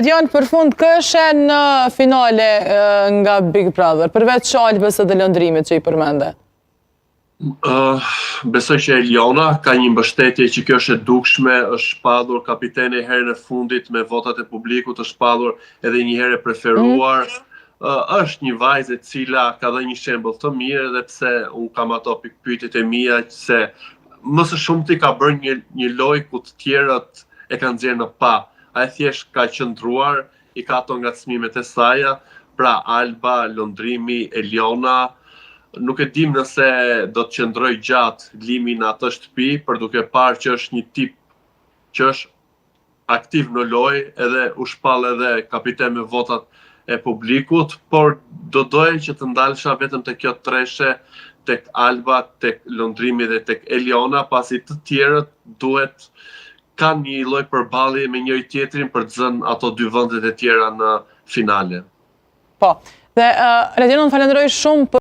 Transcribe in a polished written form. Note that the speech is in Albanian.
Janë për fund këshe në finale nga Big Brother, përveç Albës dhe lëndrimit që i përmende? Besoj që Eliona ka një mbështetje që kjo është e dukshme, është shpallur kapiteni herën e fundit me votat e publikut, është shpallur edhe një herë e preferuar. Është një vajzë e cila ka dhe një shembull të mirë, edhe pse unë kam ato pikpyetjet e mia se më së shumti ka bërë një lojë ku të tjerët e kanë nxjerrë në pa. Ai thjesht ka qëndruar, i ka ato ngacmimet e saja, pra Alba, Lëndrimi, Eliona, nuk e dim nëse do të qëndroj gjatë limi në atë shtëpi, për duke parë që është një tip që është aktiv në lojë, edhe u shpall edhe kapiten me votat e publikut, por do doja që të ndalesha vetëm te kjo treshe, tek Alba, tek Lëndrimi dhe tek Eliona, pasi të tjerët duhet kanë një lloj përballje me njëri tjetrin për të zënë ato dy vendet e tjera në finale. Po, dhe Redinon, falenderoj shumë